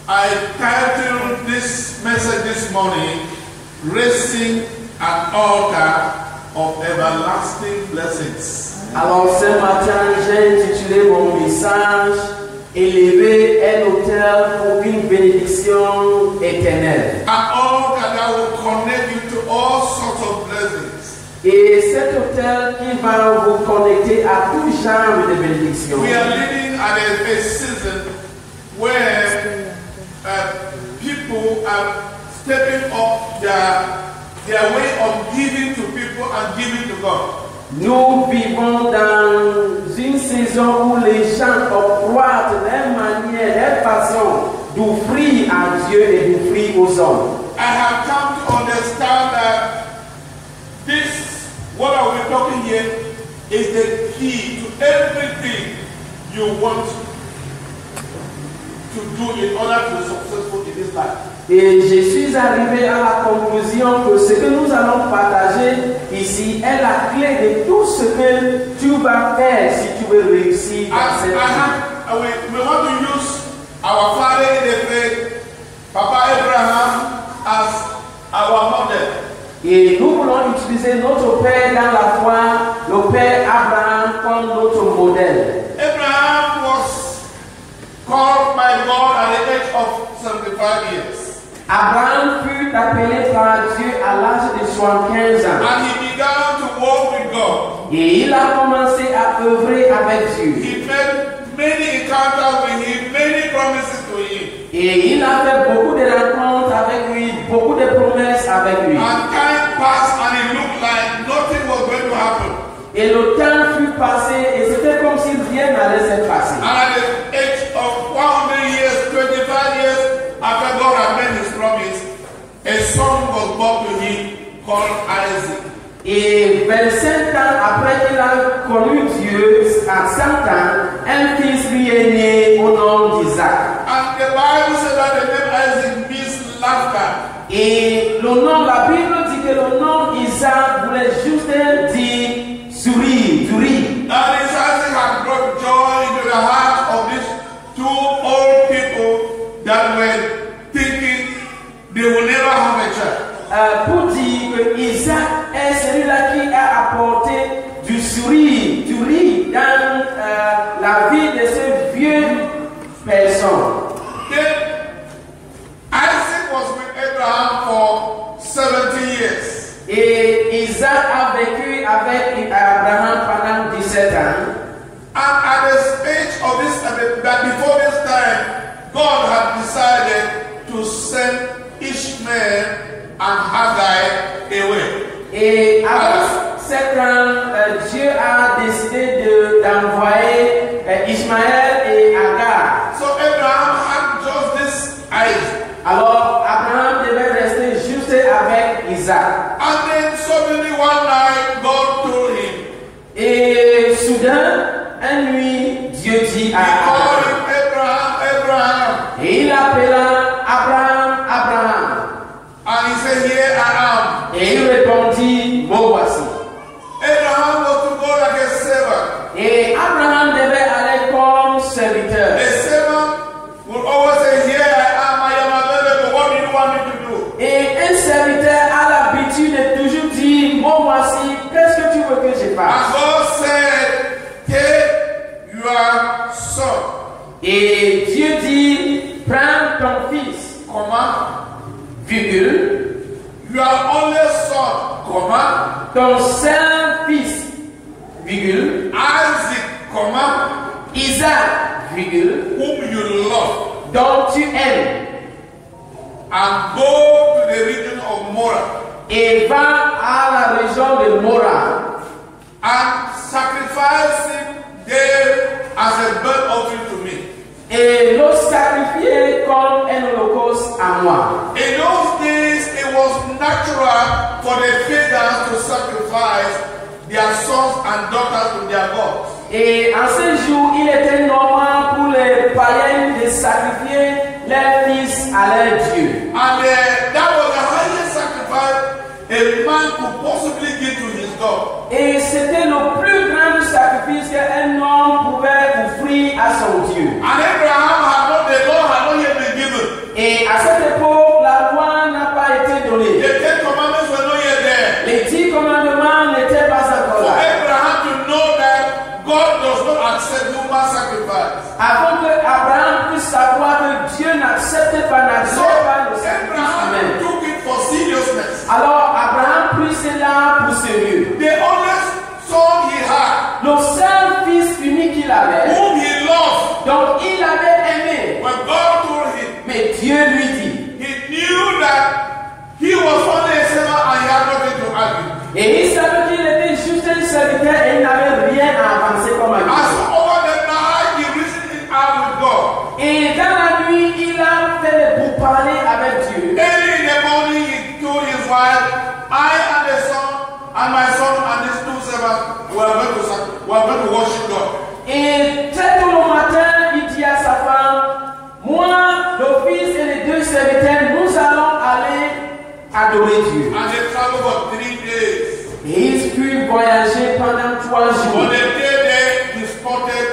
I titled this message this morning, Raising an Altar of Everlasting Blessings. Alors ce matin, j'ai intitulé mon message Élever un autel pour une bénédiction éternelle. An altar that will connect you to all sorts of blessings. Et cet autel qui va vous connecter à tout genre de bénédictions. We are living at a season where people are stepping up their way of giving to people and giving to God. Nous vivons dans une saison où les gens octroient leur manière, leur façon d'offrir à Dieu et d'offrir aux hommes. I have come to understand that this, what are we talking here, is the key to everything you want to do in order to be successful in this life. Et je suis arrivé à la conclusion que ce que nous allons partager ici est la clé de tout ce que tu vas faire si tu veux réussir dans cette vie. We want to use our father in the faith, Papa Abraham, as our model. Et nous voulons utiliser notre Père dans la foi, le Père Abraham comme notre modèle. Abraham was called by God at the age of 75 years. Abraham fut appelé par Dieu à l'âge de 75 ans. And he began to walk with God. Et il a commencé à œuvrer avec Dieu. He made many encounters with him, many promises to him. Et il a fait beaucoup de rencontres avec lui, beaucoup de promesses avec lui. And time passed and it looked like nothing was going to happen. Et le temps fut passé et c'était comme si rien n'allait se passer. And at the age of 100 years, 25 years after God had made his promise, a son was born to him called Isaac. Et 25 ans après qu'il a connu Dieu, à 100 ans, un fils lui est né au nom d'Isaac. And the Bible said that the name Isaac means laughter. Et le nom, la Bible dit que le nom Isaac voulait juste dire sourire, du rire. And this Isaac had brought joy into the heart of these two old people that were thinking they will never have a child. Pour dire que Isaac est celui-là qui a apporté du sourire, du rire dans la vie de ces vieux personnes. Isaac was with Abraham for 70 years. Et Isaac a vécu avec Abraham pendant 17 ans. And at the stage of this, that before this time, God had decided to send Ishmael and Hagar away. Et avant 7 ans, Dieu a décidé d'envoyer Ismaël et Agar. So Abraham had just this Isaac. Alors Abraham devait rester juste avec Isaac. And then suddenly one night God told him. Et soudain, une nuit, Dieu dit à Abraham. Abraham, Abraham. Et il appela Abraham, Abraham. And he said, here I am. Et il répondit, me voici. Abraham was to go like a servant. Et Abraham devait aller comme serviteur. A servant would always say, here I am available. What do you want me to do? Et un serviteur a l'habitude de toujours dire, me voici, qu'est-ce que tu veux que je fasse? And God said, take your son. Et Dieu dit, prends ton fils, virgule, Your only son, ton seul fils, virgule, Isaac, Isaac, virgule, whom you love, dont tu aimes, and go to the region of Moriah, et va à la région de Mora, and sacrifice him there as a burnt offering to me. et le sacrifier comme un holocauste à moi. In those days, it was natural for the pagans to sacrifice their sons and daughters to their gods. Et en ce jour, il était normal pour les païens de sacrifier leurs fils à leur Dieu. And that was the highest sacrifice a man could possibly give to his God. Et c'était le plus grand sacrifice qu'un homme pouvait offrir à son Dieu. And Abraham had not, the law had not yet been given. baggage. Et il savait qu'il était juste un serviteur et il n'avait rien à avancer comme As habitude. over the night, he reasoned it out with God. Et dans la nuit, il a fait des pourparlers avec Dieu. Early in the morning, he told his wife, I and the son, and my son and these two servants were going to worship God. Et très tôt le matin, il dit à sa femme, moi, le fils et les deux serviteurs, nous allons aller adorer Dieu. And they traveled for 3 days. Et ils purent voyager pendant 3 On jours. the third day, he spotted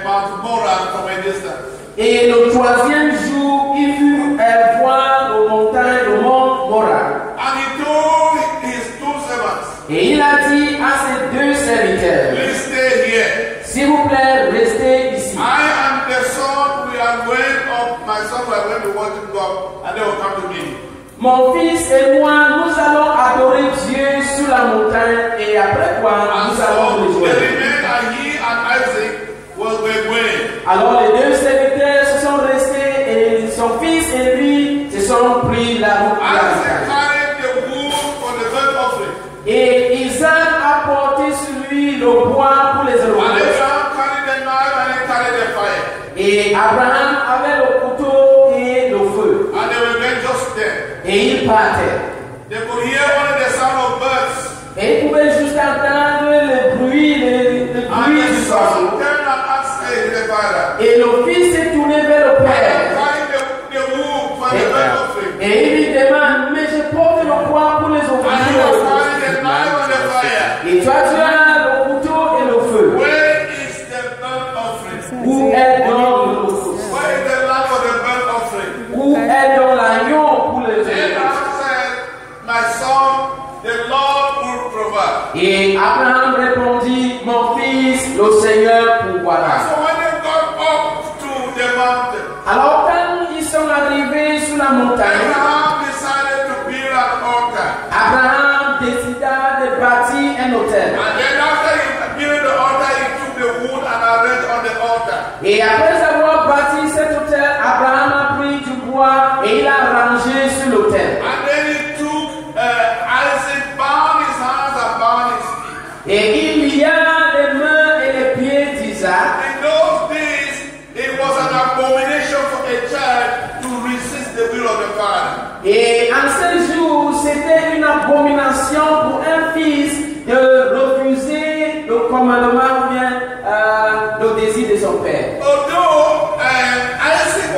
Mount Mora from a distance. Et le 3e jour, il fut voir le mont Mora. And he told his two servants, Et il a dit à ses deux serviteurs, please stay here. s'il vous plaît, restez ici. I and the son, we are going up. My son, we are going to worship God, and they will come to me. Mon fils et moi, nous allons adorer Dieu sur la montagne et après quoi, And nous allons so rejoindre. they remained, and he and Isaac were going. Alors les deux serviteurs se sont restés et son fils et lui se sont pris la route. Isaac carried the wood for the burnt offering, Et Isaac a porté sur lui le bois pour les and holocausts. Abraham carried the knife and he carried the fire, Et Abraham avait le couteau et le feu. and they were going just there. Et il partait. They could hear only the sound of birds, Et il pouvait juste entendre le bruit and the du son oiseau. turned and asked the father, Et le fils s'est tourné vers le I am père. carrying the wood for the burnt offering, Et il lui demande, mais je porte le bois pour les and you are offrandes. carrying the knife and the fire. Et toi tu as le couteau et le feu. Where is the burnt offering? Où est donc le feu? Where is the lamb for the burnt offering? Où est donc l'agneau pour les offrandes? Abraham said, my son, the Lord will provide. Et Abraham répondit, mon fils, le Seigneur pourvoira. So when they got up to the mountain, Alors quand ils sont arrivés sur la montagne, Abraham decided to build an altar. Abraham décida de bâtir un autel. And then after he built the altar, he took the wood and arranged on the altar. Et après avoir bâti cet autel, Abraham a pris du bois et il a rangé sur l'autel. And then he took Isaac, bound his hands and bound his feet. Et il lia les mains et les pieds d'Isaac. In those days, it was an abomination for a child to resist the will of the father. Et en ce jour, c'était une abomination pour un fils de refuser le commandement ou bien le désir de son père. Although Isaac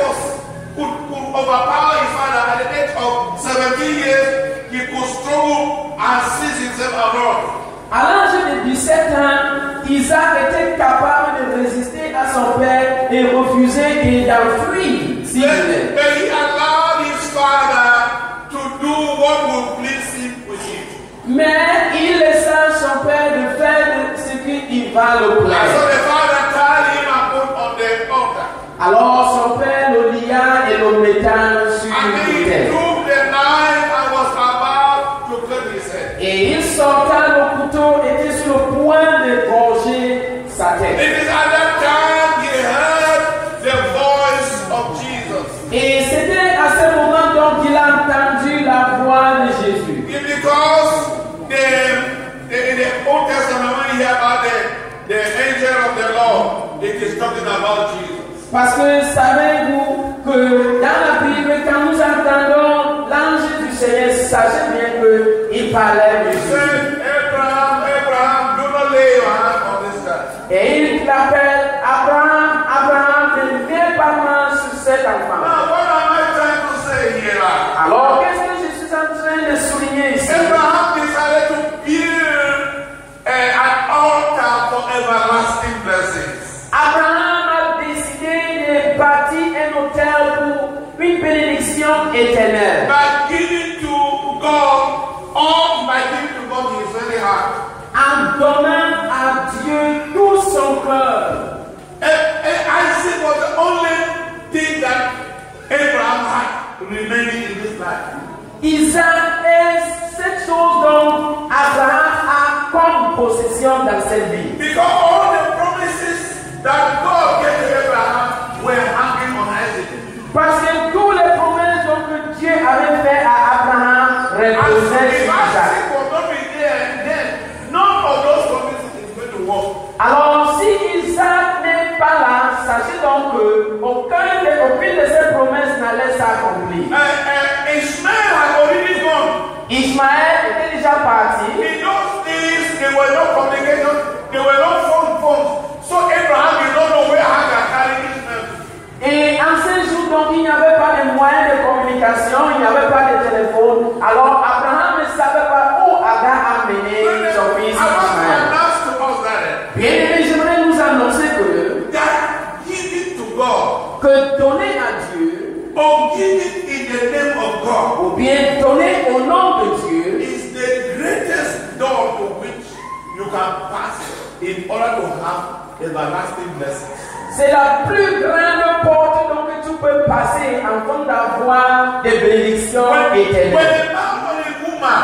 could overpower his father at the age of 17 years, he could struggle and seize himself abroad. À l'âge de 17 ans, Isaac était capable de résister à son père et refuser et d'enfuir s'il voulait. But he allowed his father to do what would please him with it. Mais il laissa son père de faire ce qui va le And so plaire. the father tied him and put on the altar. Alors son père le lia et le metta sur And then he l'autel. took the knife and was about to cut his head. Et il sorta le couteau, était sur le point de gorger sa It tête. is at that time he heard the voice of Jesus. Et c'était à ce moment donc qu'il a entendu la voix de Jésus. Because in the Old Testament, when you hear about the angel of the Lord, it is talking about Jesus. Parce que savez-vous que dans la Bible, quand nous entendons l'ange du Seigneur, sachez bien qu'il parlait de He Jésus. said, Abraham, Abraham, do not lay your hand on this guy. Et il l'appelle Abraham, Abraham, ne mets pas main sur cet enfant. Now, what am I trying to say here? Alors, qu'est-ce que je suis en train de souligner ici? Abraham decided to build an altar for everlasting blessings. Abraham a décidé de bâtir un autel pour une bénédiction éternelle. By giving to God, all by giving to God his very heart. En donnant à Dieu tout son cœur. Isaac was the only thing that Abraham had remaining in this life. Isaac est cette chose dont Abraham a comme possession dans cette vie. Because all the promises that God gave to Abraham were hanging on Isaac. Parce que toutes les promesses que Dieu avait faites à Abraham And reposaient if sur Isaac Isaac. Ismaël était déjà parti. In those days, there were no communication, there were no phones. So Abraham did not know where Hagar carried Ishmael. Et en ces jours, donc, il n'y avait pas de moyens de communication, il n'y avait pas de téléphone. Alors, Abraham ne savait pas où Hagar a mené son fils Ismaël. Bien aimé, j'aimerais nous annoncer que donner à Dieu, or giving in the name of God, ou bien donner au nom de Dieu, is the greatest door to which you can pass in order to have everlasting blessings. C'est la plus grande porte donc que tu peux passer afin d'avoir des bénédictions éternelles. When a man or a woman,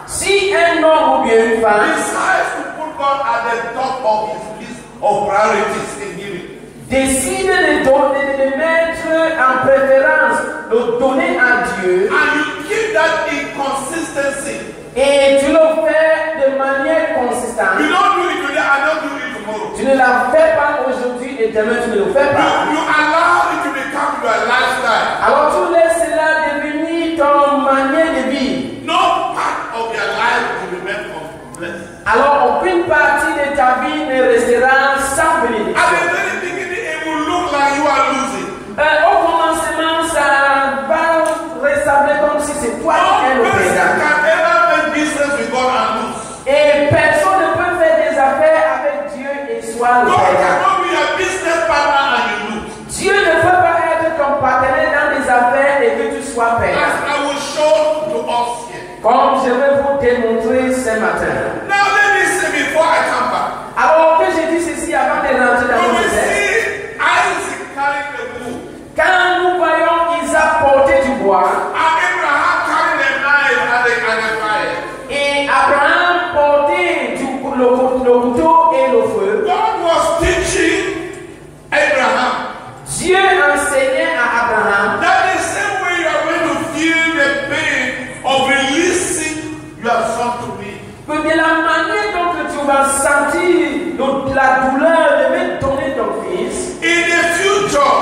si un homme ou bien une femme decides to put God at the top of his list of priorities in giving, décide de mettre en préférence, de donner à Dieu, and you keep that inconsistency, et tu le fais de manière consistante. you don't do it today and don't do it tomorrow. Tu ne la fais pas aujourd'hui et demain tu ne le fais pas. You allow it to become your lifestyle. Alors tu laisses cela devenir ton manière de vie. No part of your life will be meant for blessing. Alors aucune partie de ta vie ne restera sans bénédiction. At the very beginning, it will look like you are losing. Au commencement, ça va ressembler comme si c'est toi qui es le président. Et personne ne peut faire des affaires avec Dieu et soit le président. Dieu ne peut pas être ton partenaire dans des affaires et que tu sois perdant. Comme je vais vous démontrer ce matin. Alors que je dis ceci avant de rentrer dans le désert. Quand nous voyons Isaac porter du bois et Abraham porter le couteau et le feu, Dieu enseignait à Abraham que de la manière dont tu vas sentir la douleur de me donner ton fils, in the future,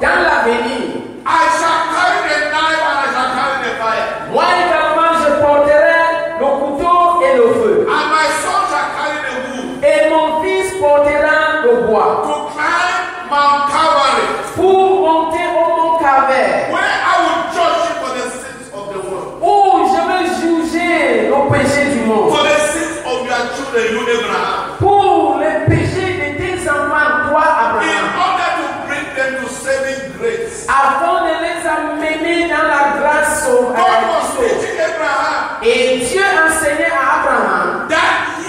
dans l'avenir, I shall carry the knife and I shall carry the fire. moi également je porterai le couteau et le feu. And my son shall carry the wood. Et mon fils portera le bois. To climb Mount Calvary. Pour monter au mont Calvaire. Where I will judge you for the sins of the world. Où je vais juger le péché du monde. For the sins of your children, you Abraham. Pour les péchés de tes enfants, toi Abraham. In order to bring them to saving grace. Afin de les amener dans la grâce sauvage. Et Dieu enseignait à Abraham that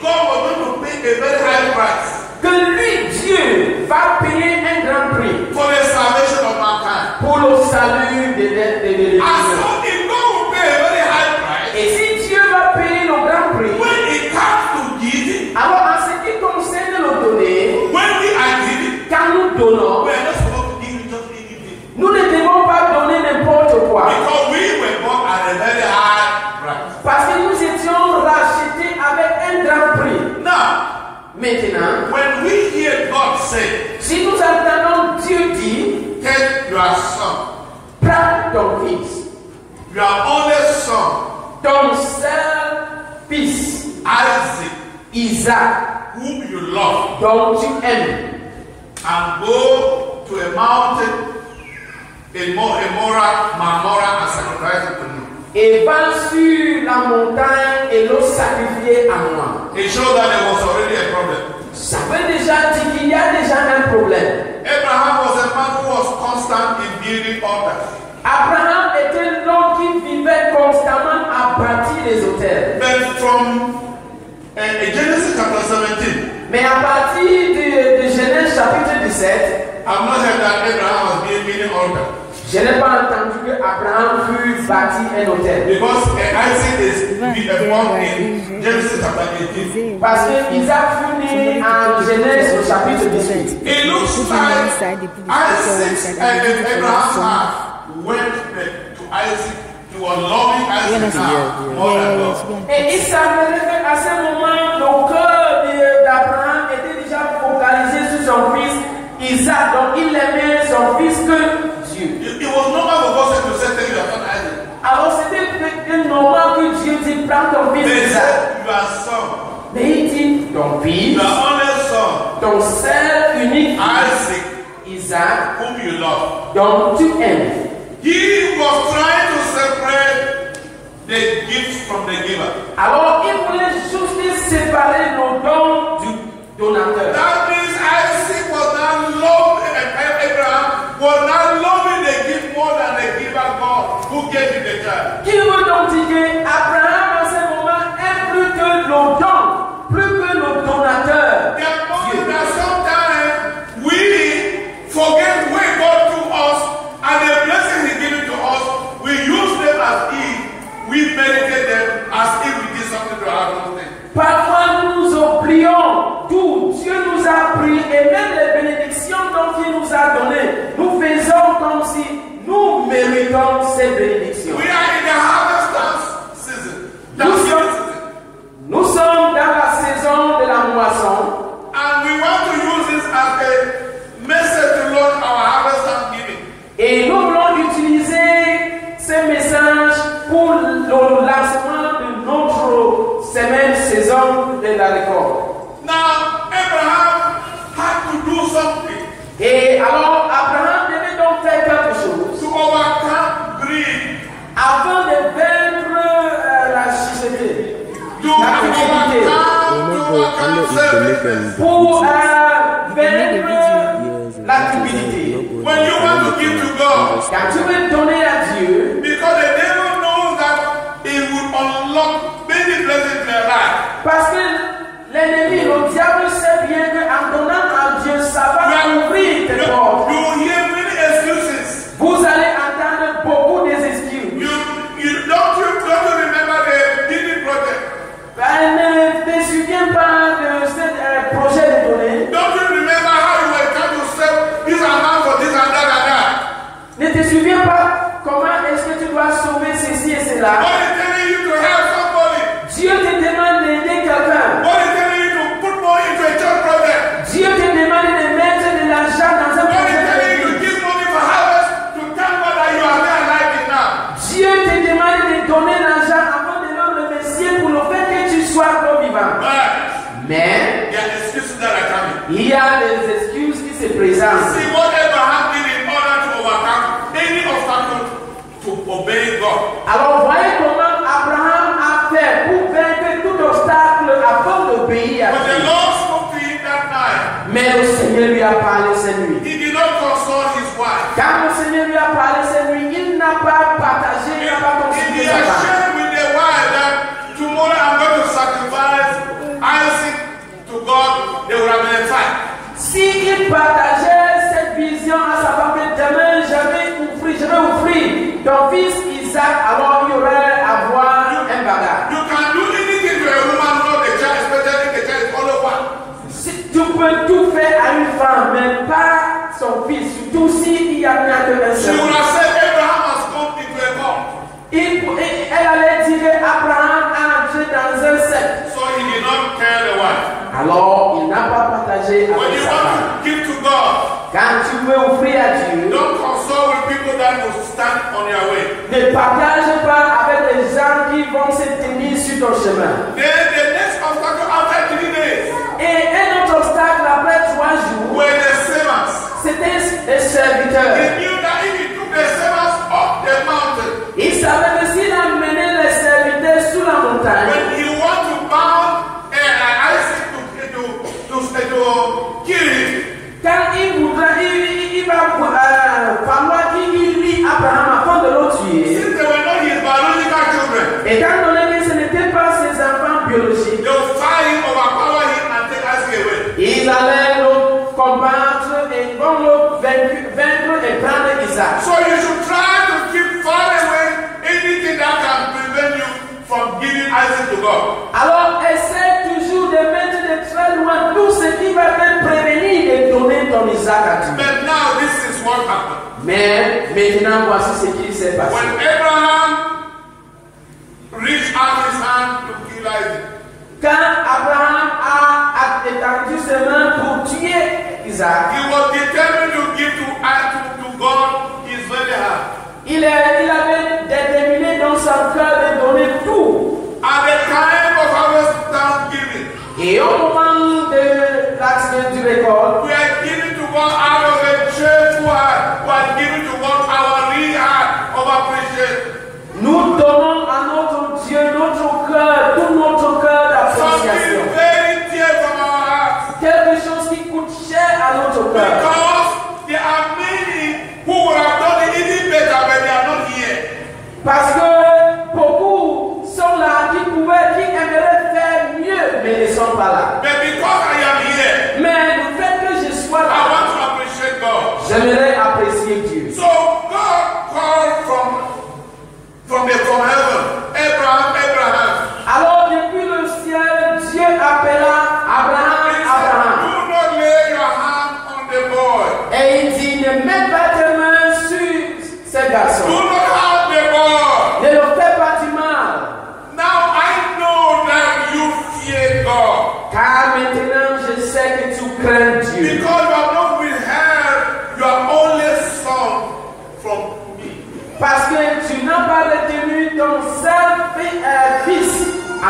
God was going to pay a very high price. Que lui, Dieu, va payer un grand prix for the salvation of mankind. Pour le salut de l'humanité. And so if God will pay a very high price, et si Dieu va payer le grand prix, when it comes to giving, alors en ce qui concerne le donner, when we are giving, quand nous donnons, we are not supposed to give just anything. Nous ne devons pas donner n'importe quoi. Because we were born at a very high price. Parce que nous étions rachetés avec un grand prix. Maintenant, when we hear God say, si nous entendons Dieu dire, take your son, prends ton fils, your only son, ton seul fils, Isaac, whom you love, dont tu aimes, and go to a mountain in Mamorah and sacrifice it to me. Et va sur la montagne et le sacrifier à moi. It shows that there was already a problem. Ça veut déjà dire qu'il y a déjà un problème. Abraham was a man who was constant in building altars. Abraham était l'homme qui vivait constamment à bâtir les autels. But from Genesis chapter 17, mais à partir de Genèse chapitre 17, I've not heard that Abraham was building altars. Je n'ai pas entendu que Abraham fut bâti un hôtel. Because Isaac is born in Genesis chapter 18. Parce que Isaac fut né en Genèse au chapitre 18. It looks like Isaac and Abraham's heart went to Isaac. He was loving Isaac now more than God. Et il semblerait qu'à ce moment, le cœur d'Abraham était déjà focalisé sur son fils Isaac. Donc il aimait son fils que Dieu. It was normal for God to say, take your son Isaac. Alors c'était normal que prends ton fils They Isaac. said, your son, Mais il dit, ton fils, your only son, ton seul unique Isaac, Isaac, whom you love. dont tu aimes. He was trying to separate the gift from the giver. Alors il voulait juste séparer nos dons du donateur. That means Isaac was not loving, Abraham was not loving the gift more than the giver God who gave him the child. Qui veut donc dire qu'Abraham en ce moment est plus que nos dons, plus que nos donateurs. There are moments that sometimes we forget where God to us and the blessing He given to us, we use them as if we meditate them as if we did something to our own thing. Parfois nous oublions d'où Dieu nous a pris et même les bénédictions dont il nous a données. Nous faisons comme si nous méritons ces bénédictions. We are in the harvest season. Nous sommes dans la saison de la moisson. And we want to use this as a message to launch our harvest thanksgiving. Et nous voulons utiliser ces messages pour le lancement de notre semaine saison de la récolte. Now, Abraham had to do something Et alors, Abraham devait donc faire quelque chose to overcome greed, afin de vaincre la chicheté, to la cupidité, overcome selfishness. pour vaincre la cupidité. When you want to give to God, Quand tu veux donner à Dieu, because the devil knows that it will unlock many blessings in their life. parce que l'ennemi, le diable sait bien qu'en donnant à Dieu, ça va ouvrir tes portes. You hear many excuses. Vous allez entendre beaucoup des excuses. Don't you remember the Disney project? Ne te souviens pas de ce projet de données? Don't you remember how you were trying to save this amount for this and that and that? Ne te souviens pas comment est-ce que tu dois sauver ceci et cela? God is telling you to help somebody. Dieu te demande d'aider quelqu'un. God is telling you to put more into a church project. Dieu te demande de mettre de l'argent dans un God is projet. telling you to give money for harvest to thank God that you are there like it now. Dieu te demande de donner l'argent avant de le remercier pour le fait que tu sois encore vivant. Mais there are excuses that are coming. il y a des excuses qui se présentent. See what Abraham did in order to overcome any obstacle to obeying God. Alors voyez comment Abraham a fait pour vaincre tout obstacle afin d'obéir à But the Dieu. Lord spoke to him that night. Mais le Seigneur lui a parlé cette nuit. He did not consult his wife. Quand le Seigneur lui a parlé cette nuit, il n'a pas partagé, il n'a pas He consulté had sa femme. shared with the wife that tomorrow I'm going to sacrifice Isaac to God. They will have been fine. S'il partageait cette vision à sa femme, que demain je vais offrir ton fils Isaac, alors il y aurait à avoir un bagage. You can do anything to a woman, not the child, especially the child is only one. Si tu peux tout faire à une femme, mais pas son fils, surtout s'il y a bien que un She seul. would have said Abraham has come into a cult. Elle allait dire qu'Abraham a entré dans un cercle. So he did not tell the wife. Alors, il n'a pas partagé When avec you sa want femme. to give to God, Quand tu veux offrir à Dieu, don't consult with people that will stand on your way. ne partage pas avec les gens qui vont se tenir sur ton chemin. Then the next obstacle after 3 days Et un autre obstacle après 3 jours, were the servants. c'était les serviteurs. He knew that if he took the servants up the mountain, Il savait que s'il amenait les serviteurs sous la montagne, when he want to bound Isaac to kill him, quand il voudra, il va falloir qu'il lie Abraham afin de le tuer. since they were not his biological children, Étant donné que ce n'était pas ses enfants biologiques, they will fight him, overpower him, and take Isaac away. ils allaient le combattre et vont le vaincre et prendre Isaac. So you should try to keep far away anything that can prevent you from giving Isaac to God. Alors essaie toujours de mettre de très loin tout ce qui va te prévenir de donner ton Isaac à Dieu. But now this is what happened. Mais maintenant voici ce qui s'est passé. When Abraham reached out his hand to kill Isaac, Quand Abraham a étendu ses mains pour tuer Isaac, he was determined to give to God his very heart. il avait déterminé dans son cœur de donner tout. At the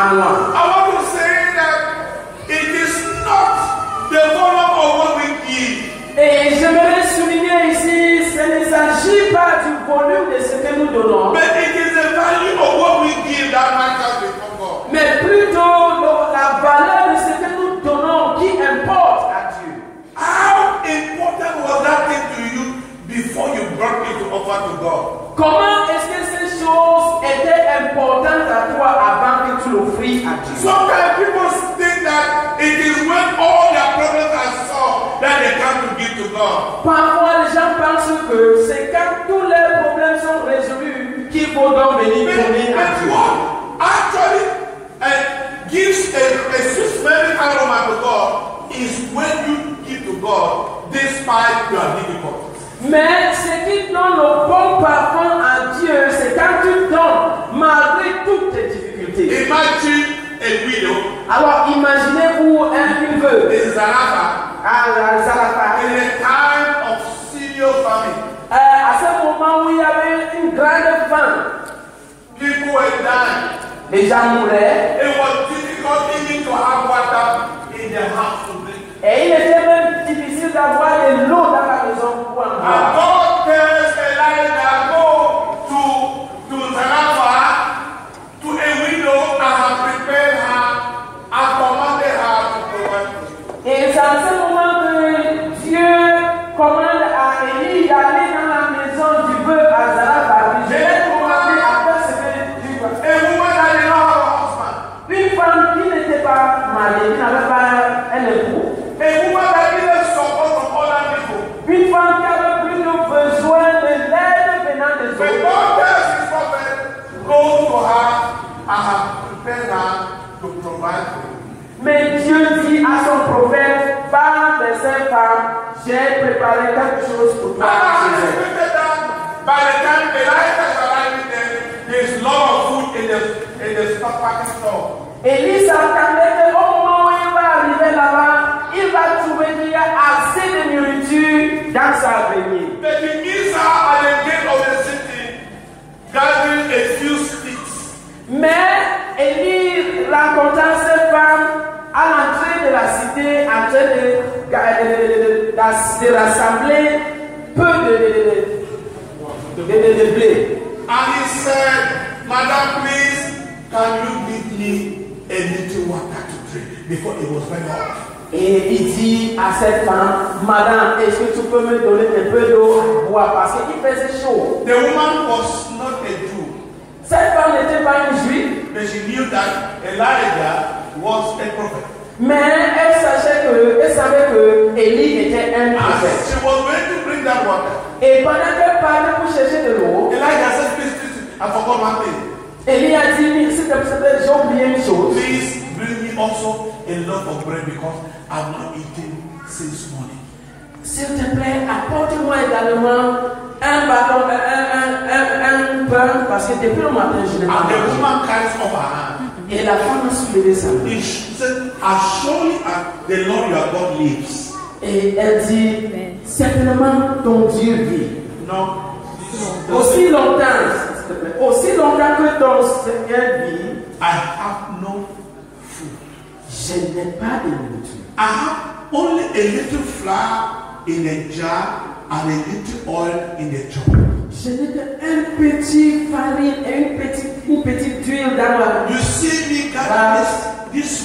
à moi. I want to say that it is not the volume of what we give. Et j'aimerais souligner ici, ce ne s'agit pas du volume de ce que nous donnons. But it is the value of what we give that matters before God. Mais plutôt la valeur de ce que nous donnons qui importe à Dieu. How important was that thing to you before you brought it to offer to God? Comment est-ce que ces choses étaient importantes à toi avant que tu l'offris à Dieu? Sometimes people think that it is when all their problems are solved that they come to give to God. Parfois, les gens pensent que c'est quand tous les problèmes sont résolus qu'il faut donc venir donner à Dieu. What actually gives a sweet-smelling aroma to God is when you give to God despite your difficulties. Mais ce qui donne le bon parfum à Dieu, c'est quand tu donnes malgré toutes tes difficultés. Imagine a widow. Alors imaginez-vous une veuve In Zarephath, à Zarephath. in a time of serious famine, À ce moment où il y avait une grande faim, people were dying. les gens mouraient It was difficult even to have water in the house to drink. et il était même difficile d'avoir de l'eau dans la maison pour en And boire. God tells Elijah, go to Zarephath, to a widow and have prepared her and commanded her to provide for you. Et c'est à ce moment que Dieu commande à Élie d'aller dans la maison du veuve à Zarephath. Je vais commander à faire ce que Dieu va faire. A woman that did not have a husband. Une femme qui n'était pas mariée, qui n'avait pas un époux. A woman that needed support from other people. Une femme qui avait plutôt besoin de l'aide venant des When autres. God tells his prophet, go to her and have prepared her to provide for you. Mais Dieu dit à son prophète, va vers cette femme, j'ai préparé quelque chose pour toi. And I expected that by the time Elijah is arriving there, there's a lot of food in the supermarket store. Élie s'attendait qu'au moment où il va arriver là-bas, il va trouver qu'il y a assez de nourriture dans sa grenier. But he meets her at the gate of the city, gathering a few sticks. Mais Élie rencontra cette femme à l'entrée de la cité en train de rassembler peu de blé. And he said, Madam, please, can you give me a little water to drink? Before it was very hot. Et il dit à cette femme, Madame, est-ce que tu peux me donner un peu d'eau à boire parce qu'il faisait chaud. The woman was not a Jew, Cette femme n'était pas une juive, but she knew that Elijah was a prophet. mais elle savait que Élie était un And prophète. she was going to bring that water. Et pendant qu'elle parlait pour chercher de l'eau, Elijah said, please, I forgot one thing. Élie a dit, s'il te plaît, j'ai oublié une chose. Please bring me also a loaf of bread because I've not eaten since morning. S'il te plaît, apporte-moi également un bâton, un pain, parce que depuis le matin, je n'ai pas And the mangé. woman carries up her hand. Et la femme a soulevé sa main. She said, as surely as the Lord your God lives. Et elle dit, certainement ton Dieu vit. No. Aussi longtemps, s'il te plaît, aussi longtemps que ton Seigneur vit, I have no food. je n'ai pas de nourriture. I have only a little flour in a jar and a little oil in a jar. Je n'ai qu'un petit farine et une petite huile dans la. You see me gather this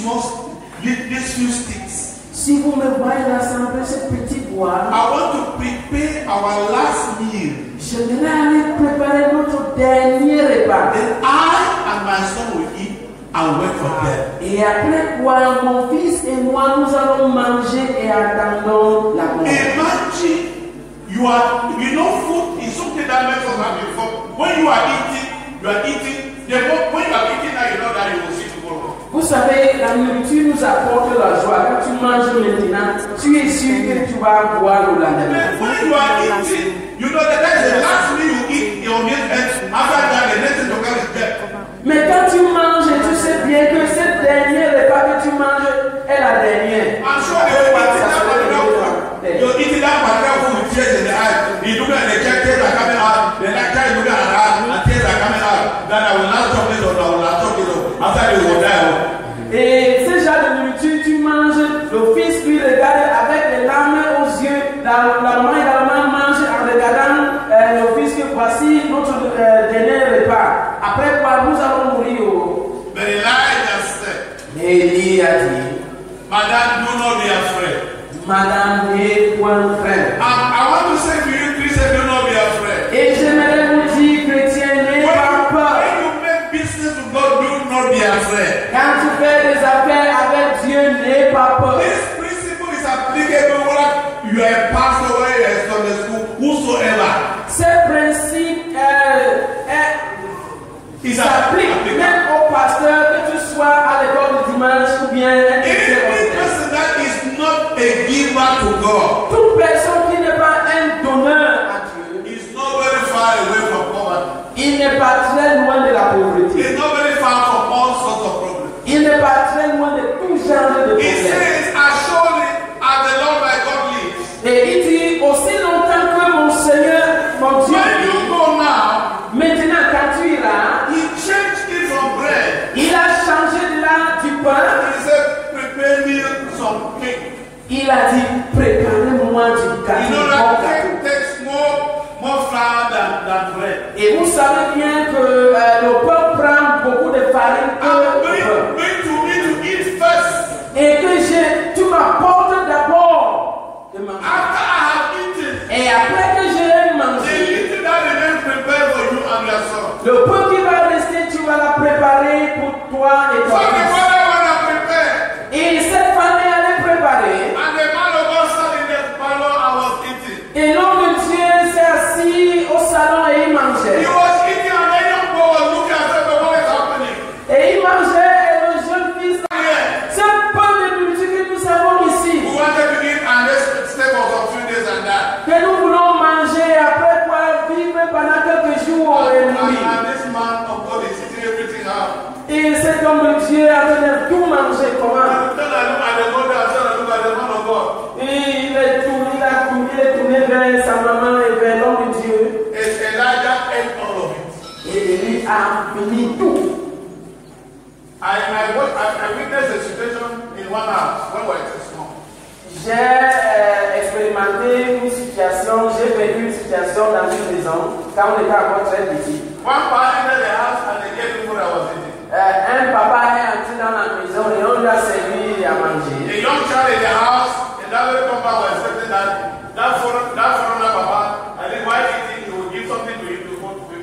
few sticks. Si vous me voyez rassembler ce petit bois, I want to prepare our last meal. j'aimerais aller préparer notre dernier repas. Then I and my son will eat and wait for them. Et après quoi, mon fils et moi, nous allons manger et attendons la mort. Imagine you know food is something that makes us happy. When you are eating, when you are eating now, you know that you will see tomorrow. Vous savez, la nourriture nous apporte la joie. Quand tu manges maintenant, tu es sûr que tu vas boire le lendemain. When you are eating, you know that that's the last meal you eat on this earth. After that, the next thing to come is death. Mais quand tu manges, tu sais bien que ce dernier repas que tu manges est la dernière. I'm sure you're eating that particular food with tears in the eyes. You look at the tears are coming out. The next time you look at her and tears are coming out. Then I will not stop this or I will not stop this. After you will die. lui a dit, Madame, do not be afraid. Madame, n'ayez point crainte. I want to say to you, Christian, do not be afraid. Et j'aimerais vous dire, chrétien, n'ayez pas peur. When you make business with God, do not be afraid. Quand tu fais des affaires avec Dieu, n'ayez pas peur. This principle is applicable whether you are a pastor, whether you are a Sunday school, whosoever. Ce principe s'applique même au pasteur, que tu sois à l'école du dimanche ou bien un chrétien. Any person that is not a giver to God, Toute personne qui n'est pas un donneur à Dieu, is not very far away from poverty. il n'est pas très loin de la pauvreté. It's not very far from all sorts of problems. Il n'est pas très loin de tout genre de He problèmes. says, as surely as the Lord my God lives. Et il dit, aussi longtemps que mon Seigneur, mon Dieu, When you go now, maintenant quand tu iras, he changed it from bread. il a changé de là du pain. He said, prepare me some cake. Il a dit, préparez-moi du You gâteau. know Bon that gâteau. cake takes more flour than bread. Et vous savez bien que le pain prend beaucoup de farine que le pain. Bring to me to eat first. Et que tu m'apportes d'abord de manger. After I have eaten, Et après que j'ai the mangé, little that remains prepared for you and your son. le pain qui va rester, tu vas la préparer pour toi et So ton the fils. father wanna prepare. Et cette famille allait préparer. And the man of God sat in the parlor and was eating. Et l'homme de Dieu s'est assis au salon et il He mangeait. was eating and the young boy was looking and said, what is happening? Et il mangeait et le jeune fils. Here. Ce peu de nourriture que nous avons ici, We wanted to eat and let's stay for some few days and that. que nous voulons manger après pouvoir vivre pendant quelques jours et nuits. And this man of God is eating everything out. Et cet homme de Dieu a train de tout manger comment? And then I look at the mother and then I look at the man of God. Et il est tourné vers sa maman et vers l'homme de Dieu. It's Elijah ate all of it. Et lui a fini tout. I witnessed a situation in one house when we were small. J'ai expérimenté une situation, j'ai vécu une situation dans une maison quand on était encore très petit. One man entered the house and they gave him what I was eating. Un papa est entré dans la maison et on lui a servi à manger. A young child in the house, and that very compound was expecting that foreigner papa, and then while eating, he would give something to him to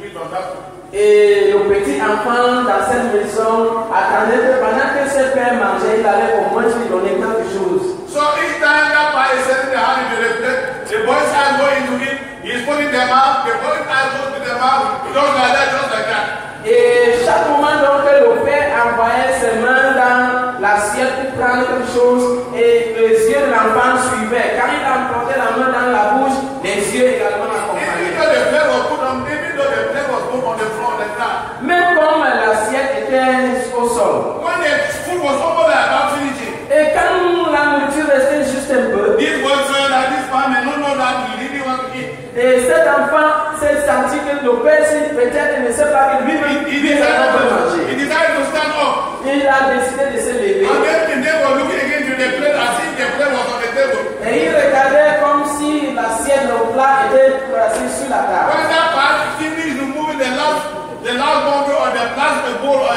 eat on that food. Et le petit enfant dans cette maison attendait que pendant que ses pères mangeaient, il allait au moins lui donner quelque chose. So each time that pie is setting the hand into the plate, the boy's eyes go into it, he's putting them out, the boy's eyes go to them out, just like that. Et chaque moment donc le père envoyait ses mains dans l'assiette pour prendre quelque chose et les yeux de l'enfant suivaient. Quand il emportait la main dans la bouche, les yeux également accompagnaient. Even though the plate was put on the floor, on the ground. Même comme l'assiette était au sol. When the food was almost about finishing, Et quand la nourriture restait juste un peu, this boy said that this man may not know that he didn't want to eat. et cet enfant s'est senti que le père, peut-être ne sait pas que lui-même He il decided veut manger. to stand up. Il a décidé de se lever. And then the neighbor looking again to the plate as if the plate was on the table. Et il regardait comme si l'assiette, le plat était placé sur la table. When that part finished removing the last bundle or the last bowl of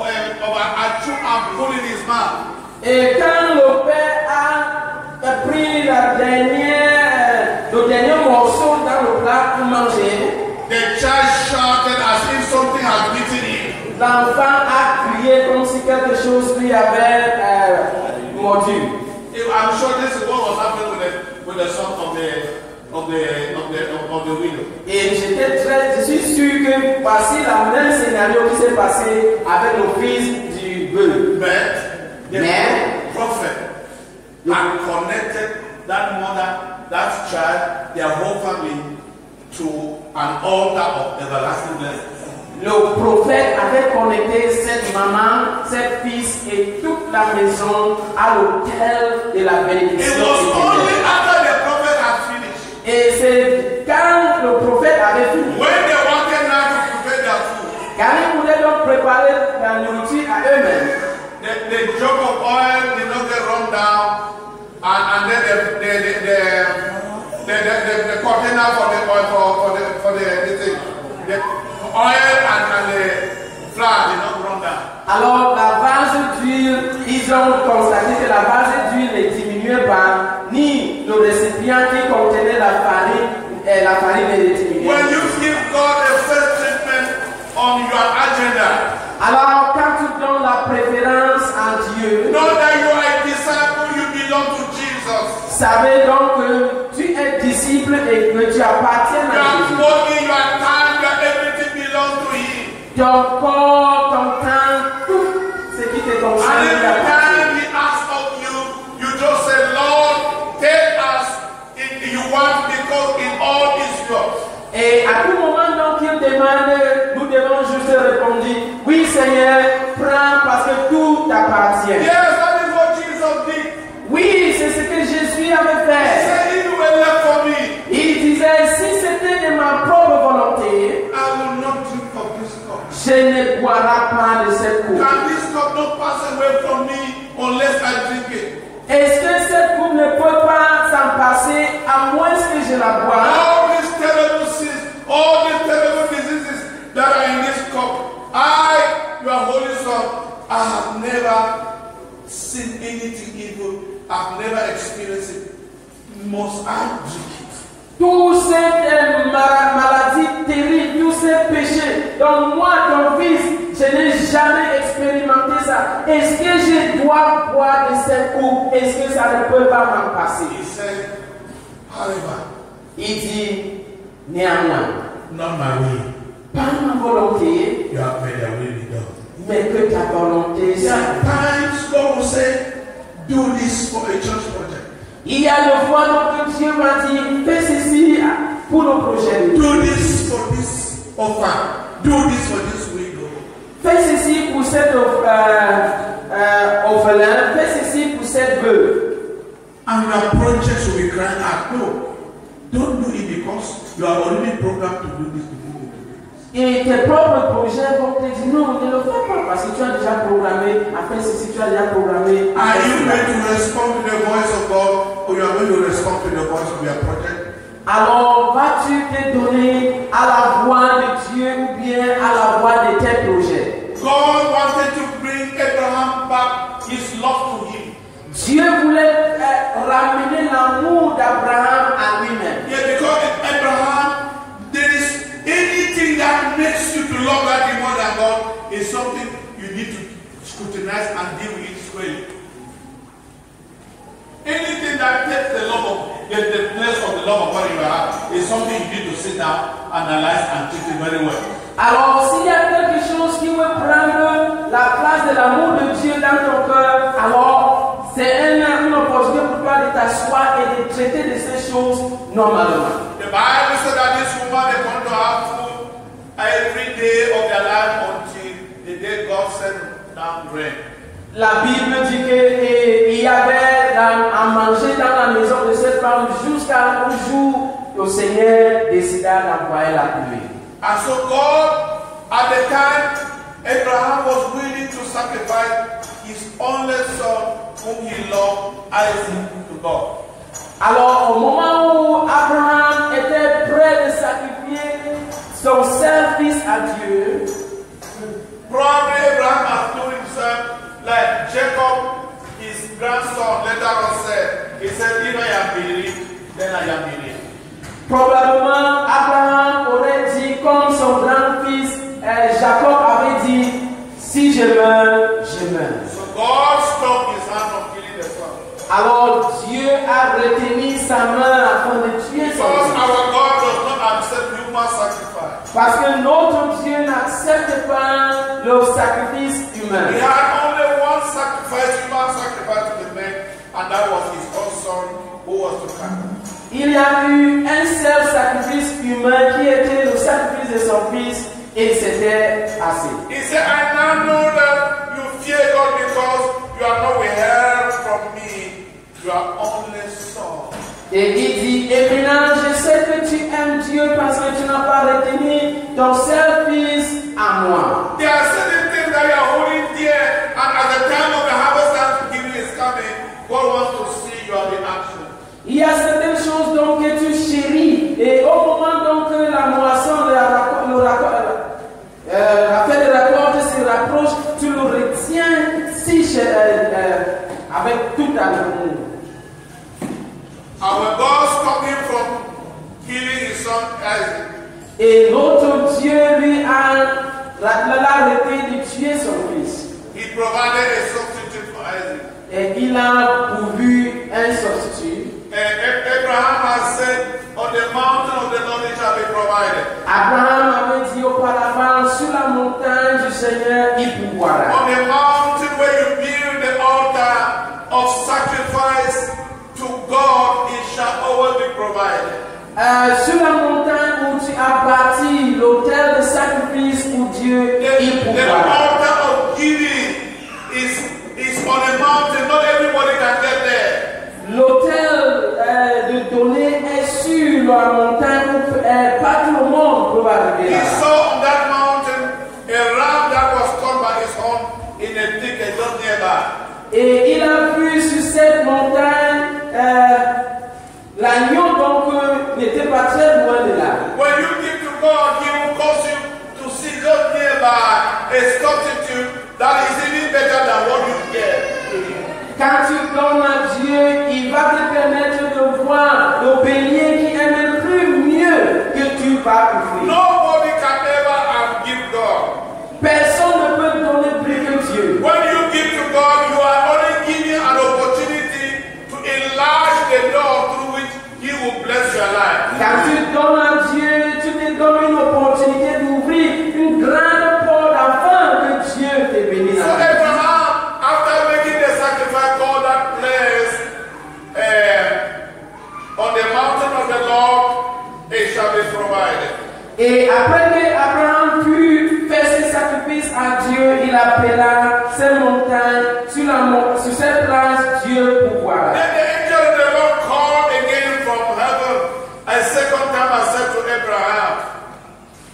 a chew and put in his mouth. Et quand le père a pris le dernier morceau dans le plat pour manger, The child shouted as if something had beaten him. l'enfant a crié comme si quelque chose lui avait mordu. I'm sure this is what was happening with the son of the widow. Et je suis sûr que voici le même scénario qui s'est passé avec le fils du veuve. But the Mais prophet had connected that mother, that child, their whole family to an altar of everlasting blessing. le prophète avait connecté cette maman, cette fils et toute la maison à l'autel de la It bénédiction. was only éternelle. after the prophet had finished, Et c'est quand le prophète avait fini, when they wanted now to prepare their food, car ils voulaient donc préparer la nourriture à eux-mêmes. the jug of oil did not get run down, and then the container for the oil for the thing, the oil and the flour did not run down. Alors la vase d'huile pas, ni le récipient qui contenait la farine n'était minée. When you give God a first treatment on your agenda, alors quand tu donnes la préférence à Dieu, know that you are a disciple, you belong to Jesus. Savez donc que tu es disciple et que tu appartiens à Jésus. Your body, your time, your everything belongs to Him. Ton corps, ton temps, tout ce qui te concerne. And every time He asks of you, you just say, Lord, take us if you want, because in all is yours. Et à tout moment donc il demande, nous devons juste répondre, oui Seigneur, prends parce que tout t'appartient. Yes, that is what Jesus did. Oui, c'est ce que Jésus avait He fait. said, if you were left for me, Il disait, si c'était de ma propre volonté, I will not drink of this cup. je ne boirai pas de cette coupe. Can this cup not pass away from me unless I drink it? Est-ce que cette coupe ne peut pas s'en passer à moins que je la bois? All these terrible sins, all these terrible diseases that are in this cup, I, your holy son, I have never seen anything evil. I've never experienced it. Must I drink it? Toutes ces maladies terribles, tous ces péchés, donc moi, ton fils, je n'ai jamais expérimenté ça. Est-ce que je dois boire de cette coupe? Est-ce que ça ne peut pas m'en passer? He said, however, Il dit, néanmoins, not my will, pas ma volonté, you have made a will be done. mais que ta volonté There are soit. times God will say, do this for a church project. Il y a le fois donc Dieu m'a dit, fais ceci pour nos projets. Do this for this orphan. Do this for this widow. Fais ceci pour cet orphelin, fais ceci pour cette veuve. And your projects will be crying out, no, don't do it because you are already programmed to do this. Et tes propres projets vont te dire non, ne le fais pas parce que tu as déjà programmé à faire ceci, tu as déjà programmé. Are you going to respond to the voice of God or you are going to respond to the voice of your project? Alors vas-tu te donner à la voix de Dieu ou bien à la voix de tes projets? God wanted to bring Abraham back his love to him. Dieu voulait ramener l'amour d'Abraham à lui-même. Yeah, because in Abraham, there is anything that makes you to love that more than God is something you need to scrutinize and deal with it squarely. Anything that takes the love of the place of the love of God in your heart is something you need to sit down, analyze, and treat it very well. Alors, s'il y a quelque chose qui veut prendre la place de l'amour de Dieu dans ton cœur, alors c'est une opportunité pour toi de t'asseoir et de traiter de ces choses normalement. The Bible said that this woman is going to have food every day of their life until the day God sent down rain. La Bible dit qu'il y avait à manger dans la maison de cette femme jusqu'à un jour où le Seigneur décida d'envoyer la pluie. And so God, at the time, Abraham was willing to sacrifice his only son, whom he loved, Isaac, to God. Alors, au moment où Abraham était prêt de sacrifier son seul fils à Dieu, probably Abraham has told himself, like Jacob, his grandson, later on said, he said, if I am believed, then I am believed. probablement Abraham aurait dit comme son grand-fils Jacob avait dit, si je meurs, je meurs. So God stopped his hand from killing the son. Alors Dieu a retenu sa main afin de tuer son Because fils. our God does not accept human sacrifice. Parce que notre Dieu n'accepte pas le sacrifice humain. He had only one sacrifice, human sacrifice to be made, and that was his own son who was to come. Il y a eu un seul sacrifice humain qui était le sacrifice de son fils et c'était assez. He said, I now know that you fear God because you are not withheld from me, your only son. Et il dit, et maintenant je sais que tu aimes Dieu parce que tu n'as pas retenu ton seul fils à moi. There are certain things that you are holding dear, and at the time of the harvest thanksgiving is coming, God wants to see your reaction. Il y a certaines choses donc que tu chéris et au moment donc que la moisson de la fête de récolte se rapproche, tu le retiens si avec tout amour. when God stopped him from killing his son Isaac, Et notre Dieu lui a arrêté de tuer son fils. he provided a substitute for Isaac. Et il a pourvu un substitut. And Abraham has said, on the mountain of the Lord it shall be provided. Abraham avait dit auparavant, sur la montagne du Seigneur, il pourvoira. On the mountain where you build the altar of sacrifice to God, it shall always be provided. Sur la montagne où tu as bâti l'autel de sacrifice pour Dieu, il The pourvoira. altar of giving is on a mountain. Not everybody can get there. L'autel de donner est sur la montagne où pas tout le monde peut arriver He là. saw on that mountain a ram that was caught by his horn in a thicket just nearby. Et il a vu sur cette montagne l'agneau donc n'était pas très loin de là. When you give to God, He will cause you to see just nearby a substitute that is even better than what you get. Quand tu donnes à Dieu, il va te permettre de voir le bélier qui est même plus mieux que tu vas offrir. Nobody can ever outgive God. Personne ne peut donner plus que Dieu. When you give to God, you are only giving an opportunity to enlarge the door through which He will bless your life. Quand tu donnes à Dieu, tu te donnes une opportunité d'ouvrir une grande porte afin que Dieu te bénisse. So Abraham, after making the sacrifice, called that place on the mountain of the Lord, it shall be provided. Et après que Abraham put faire ses sacrifices à Dieu, il appela ces montagnes sur cette place Dieu pourvoira. Then the angel of the Lord called again from heaven a second time and said to Abraham,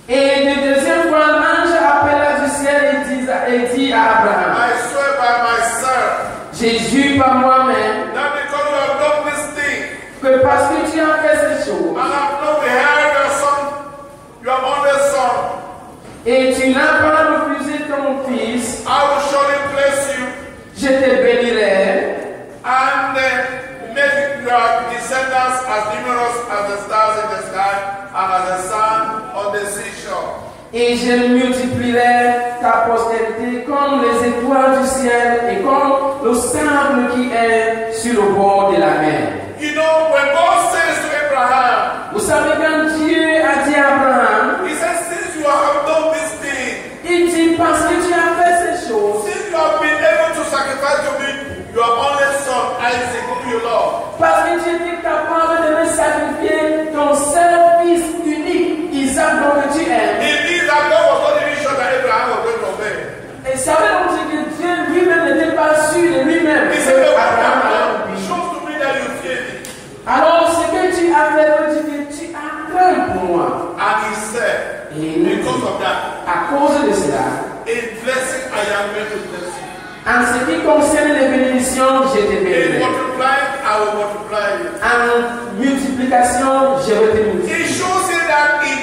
Et la deuxième fois, l'ange appela du ciel et dit à Abraham, I swear by myself Jésus par moi-même, that because you have done this thing, que parce que tu as fait ces choses, and have not beheld your son, your only son, et tu n'as pas refusé ton fils, I will surely bless you je te bénirai, and make your descendants as numerous as the stars in the sky and as the sand on the seashore. et je multiplierai ta postérité comme les étoiles du ciel et comme le sable qui est sur le bord de la mer. You know, when God says to Abraham, Vous savez, quand Dieu a dit à Abraham, He says, since you have done this thing, il dit parce que tu as fait ces choses, since you have been able to sacrifice to me your only son, Isaac, whom you love, parce que tu étais capable de me sacrifier ton seul fils unique, Isaac, dont tu aimes. it means that God was not even sure that Abraham was going to obey. Et ça veut donc dire que Dieu lui-même n'était pas sûr de lui-même He que said, what you Abraham have allait done obéir. shows to me that you fear me. Alors ce que tu as fait veut dire que tu as craint pour moi. And he said, Et because of that, à cause de cela, in blessing I am going to bless you. en ce qui concerne les bénédictions, je te In bénirai. multiplying, I will multiply you. En multiplication, je vais te It multiplier. shows you that if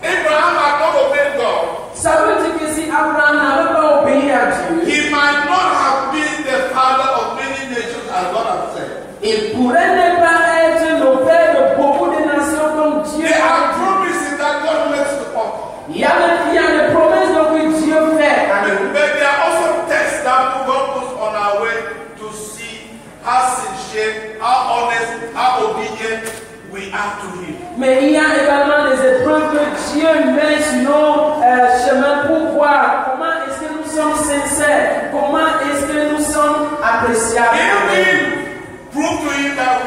Abraham had not obeyed God, Ça veut dire que si Abraham n'avait pas obéi à Dieu, he might not have been the father of many nations as God has said. il pourrait ne pas être le père de beaucoup de nations comme Dieu There a are dit. promises that God makes to us. Il y a des promesses donc que Dieu fait à nous. But there are also tests that God puts on our way to see how sincere, how honest, how obedient we are to Him. Mais il y a également des épreuves que Dieu met sur nos chemins pour voir comment est-ce que nous sommes sincères, comment est-ce que nous sommes appréciables. If we prove to Him that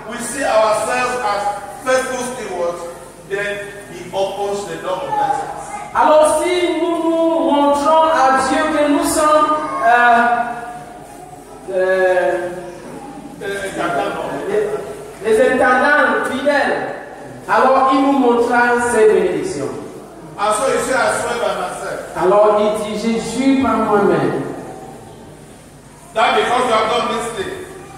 we see ourselves as faithful stewards, then He opens the door of blessings. Alors si nous nous montrons à Dieu que nous sommes les intendants fidèles, alors il nous montrera ses bénédictions. And so He said, I swear by myself, Alors il dit, je jure par moi-même, that because you have done this thing,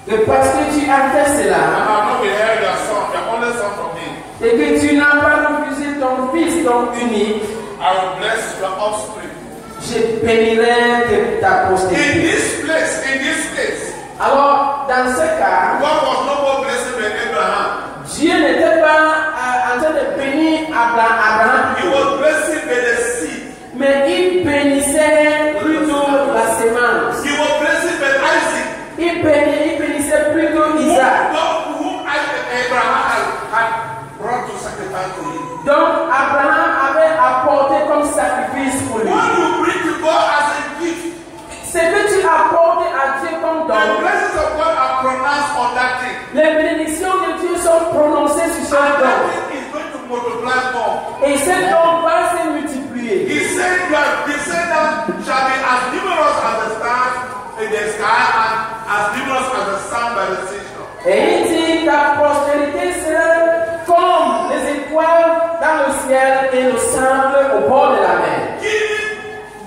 que parce que tu as fait and cela, have not withheld your son, your only son from me, et que tu n'as pas refusé ton fils, ton unique, I will bless your offspring. je bénirai ta In postérité. this place, Alors, dans ce cas, God was no more blessing than Abraham. Dieu n'était pas en train de bénir Abraham. He was blessed by the seed. Mais il bénissait plutôt la semence. He was blessed by Isaac. Il bénissait plutôt Isaac. Whom Abraham had brought to sacrifice to him. Donc Abraham avait apporté comme sacrifice pour lui. What you bring to God as a gift. Ce que tu apportes à Dieu comme don. The blessings of God are pronounced on that thing. Les bénédictions de Dieu sont prononcées sur ce don. That thing is going to multiply more. Et ce don va se multiplier. He said your descendants shall be as numerous as the stars in the sky and as numerous as the sun by the seashore. Et il dit ta postérité sera comme les étoiles dans le ciel et le sable au bord de la mer. Giving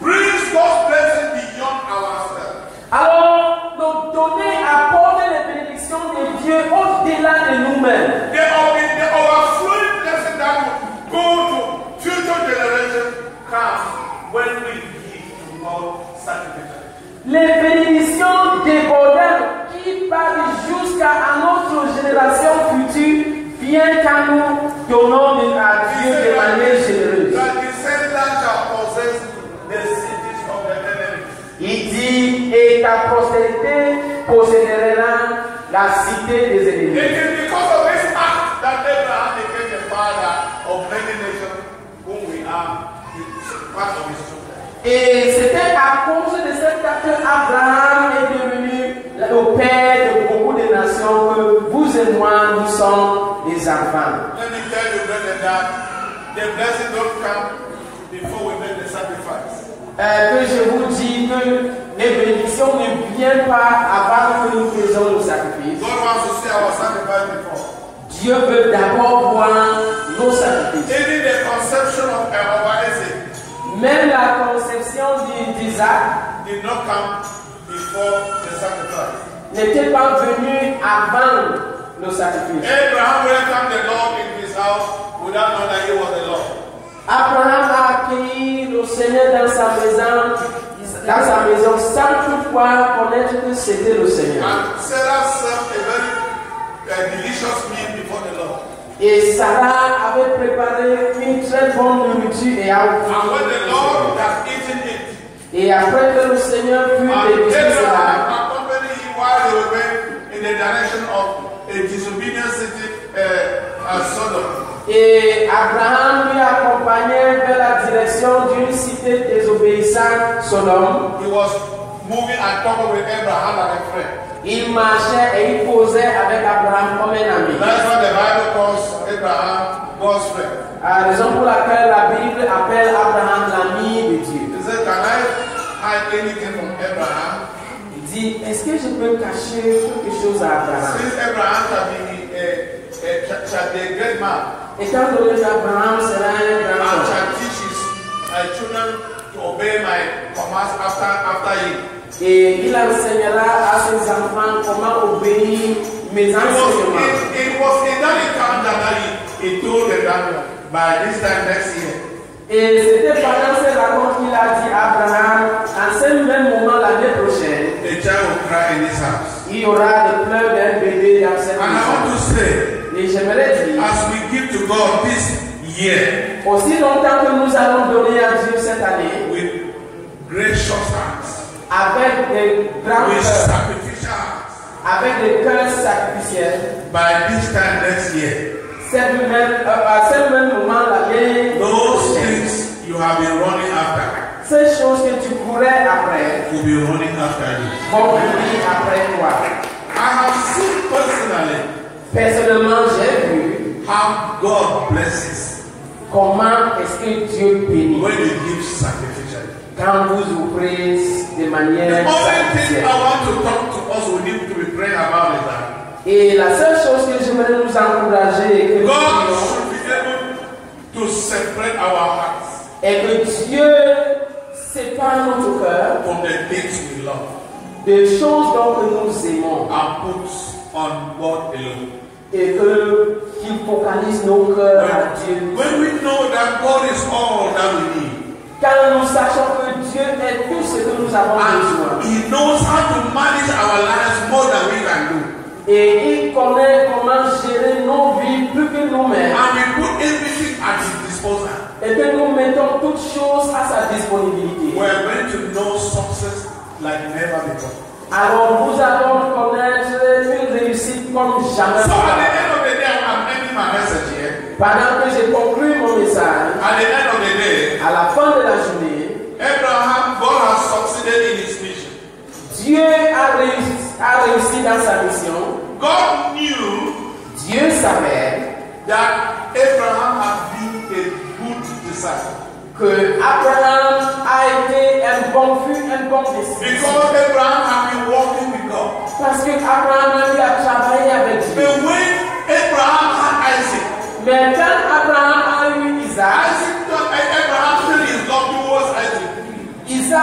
brings God's blessing beyond ourselves. Alors, nous donner, apporter les bénédictions de Dieu au-delà de nous-mêmes. The overflowing blessing that will go to future generations comes when we give to God sacrificially. Les bénédictions débordantes qui partent jusqu'à notre génération future viennent quand nous donnons à Dieu de manière généreuse. That descendants shall possess the cities of the enemy. Il dit, et ta postérité possédera la cité des ennemis. It is because of this act that Abraham became the father of many nations whom we are part of his children. Et c'était à cause de cet acte qu'Abraham est devenu le père de beaucoup de nations que vous et moi, nous sommes les enfants. Let me tell you, brother, that the blessing don't come before we make the sacrifice. Que je vous dis que les bénédictions ne viennent pas avant que nous faisons le sacrifice. God wants to see our sacrifice before. Dieu veut d'abord voir nos sacrifices. Even the conception of Isaac Même la conception d'Isaac did not come before the sacrifice. n'était pas venue avant le sacrifice. Abraham welcomed the Lord in his house without knowing that he was the Lord. Abraham a accueilli le Seigneur dans sa maison sans toutefois connaître que c'était le Seigneur. And Sarah served a very delicious meal before the Lord. Et Sarah avait préparé une très bonne nourriture et And when the Lord had eaten it, Et après que le Seigneur fut dégusté cela, Abraham accompanied him while they were going in the direction of a disobedient city, Sodom. et Abraham lui accompagnait vers la direction d'une cité désobéissante, Sodome. He was moving and talking with Abraham like a friend. Il marchait et il causait avec Abraham comme un ami. That's what the Bible calls Abraham God's friend. La raison pour laquelle la Bible appelle Abraham l'ami de Dieu. He said, can I hide anything from Abraham? Il dit, est-ce que je peux cacher quelque chose à Abraham? Since Abraham shall be a great man, Étant donné qu'Abraham sera un grand and homme, shall teach his children to obey my commands after him. et il enseignera à ses enfants comment obéir mes enseignements. It was in that encounter that he told them that by this time next year, Et c'était pendant cette rencontre qu'il a dit à Abraham, en ce même moment l'année prochaine, a child will cry in this house. il y aura des pleurs d'un bébé dans cette And I want to maison. say, Et j'aimerais dire, as we give to God this year aussi longtemps que nous allons donner à Dieu cette année, with gracious hearts, avec des grands with cœurs, sacrificial hearts, avec des cœurs sacrificiels, by this time next year, à ce même moment l'année those prochaine, things you have been running after ces choses que tu courais après will be running after you. vont venir après toi. I have seen personally Personnellement, j'ai vu how God blesses comment est-ce que Dieu bénit when you give sacrificially. quand vous ouvrez de The manière only thing sacrificielle. I want to talk to us, we need to be praying about is that Et la seule chose que j'aimerais nous encourager et que nous God prions, should be able to separate our hearts est que Dieu sépare notre cœur from the things we love des choses dont nous aimons and put on God alone. et qu'il focalise nos cœurs à Dieu. When we know that God is all that we need, Quand nous sachons que Dieu est tout ce que nous avons besoin and He knows how to manage our lives more than we can do, et il connaît comment gérer nous-mêmes and we put everything at his disposal, et que nous mettons toutes choses à sa disponibilité, we are going to know success like never before. alors nous allons connaître une réussite comme jamais. So at the end of the day, I'm ending my message here. Pendant que j'ai conclu mon message, At the end of the day, à la fin de la journée, Abraham, God has succeeded in his mission. Dieu a réussi dans sa mission. God knew Dieu savait that Abraham had been a good disciple. que Abraham a été un bon disciple. Because Abraham had been walking with God. Parce que Abraham lui a travaillé avec Dieu. But when Abraham had Isaac, Mais quand Abraham a eu Isaac, Abraham turned his love towards Isaac.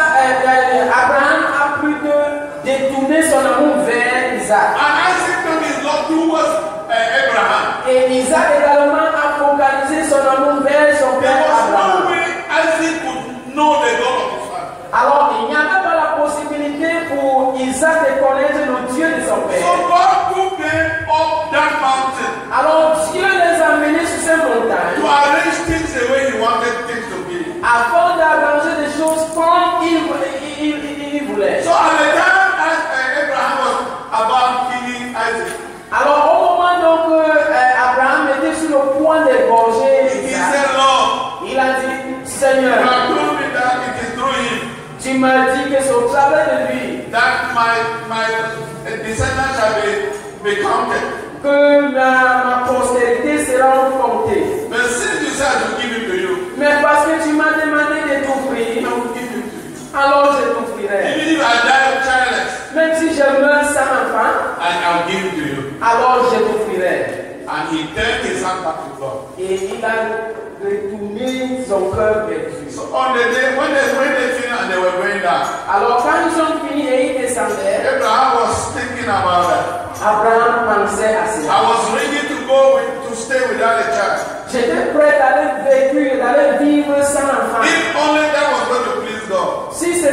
Abraham a plutôt détourné son amour vers Isaac. And Isaac turned his love towards Abraham. Et Isaac également a focalisé son amour vers son There père was Abraham. no way Isaac could know the God of his father. Alors il n'y avait pas la possibilité pour Isaac de connaître le Dieu de son So père. God took them up that mountain Alors Dieu les a menés sur ces montagnes to arrange things the way he wanted things to be. afin d'arranger des choses comme il voulait. So at the time Abraham was about killing Isaac, Alors au moment donc Abraham était sur le point d'égorger he Isaac, said, Lord, il a dit, you Seigneur, have told me that it is through him tu m'as dit que c'est au travers de lui that my descendants shall be counted. que ma postérité sera comptée. But since you said to give it to you, Mais parce que tu m'as demandé de I t'offrir, will give it to you. alors je t'offrirai. Even if I die childless, Même si je meurs sans enfant, I'll give it to you. alors je t'offrirai. And he turned his hand back to God. Et il a retourné son cœur vers Dieu. So on the day when they finished and they were going down, Alors quand ils ont fini et ils descendaient, Abraham was thinking about that. Abraham pensait à I cela. was ready to go to stay without a child. J'étais prêt d'aller vivre sans enfant. If only that was going to please God. Si ça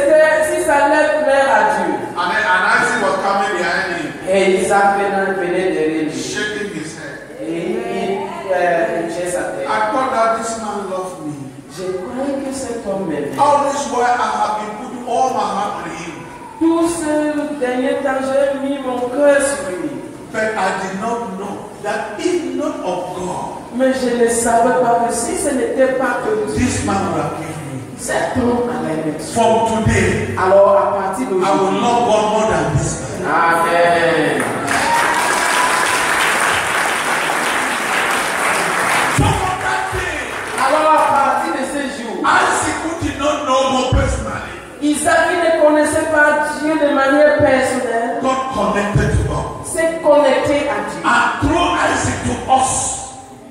allait plaire à Dieu. And Isaac was coming behind him, Et Isaac venait derrière lui. shaking his head. Et il touchait sa tête. I thought that this man loved me. Je croyais que cet homme m'aimait. All this while I have been putting all my heart on him. Tout ce dernier temps, j'ai mis mon cœur sur lui. But I did not know that if not of God, Mais je ne savais pas que si ce n'était pas que Dieu, this man would have given me. cet homme allait me tuer. From today, Alors à partir I will d'aujourd'hui, love God more than this man. Amen. Some of that day, Alors à partir de ce jour, Isaac who did not know God personally, Isaac qui ne connaissait pas Dieu de manière personnelle, got connected to God. s'est connecté à Dieu. And through Isaac to us,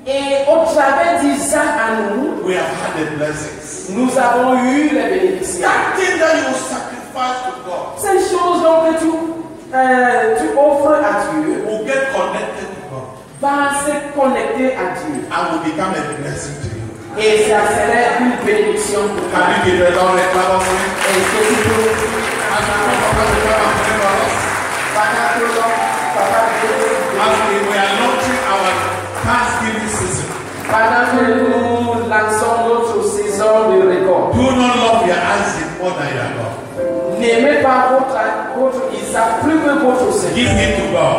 Et au travers d'Isaac à nous, we have had the blessings. nous avons eu les bénédictions. That thing that you sacrifice to God Ces choses donc que tu offres à Dieu will get connected to God va se connecter à Dieu. and will become a blessing to you. Et ça serait une bénédiction pour toi. Can you give the Lord a clap of praise? Est-ce que tu peux, As we come up and clap of praise for us, pendant que papa Dieu, as we are launching our Thanksgiving season, pendant que nous lançons notre saison de récolte, do not love your Isaac more than your God. n'aimez pas votre Isaac plus que votre Seigneur. Give it to God.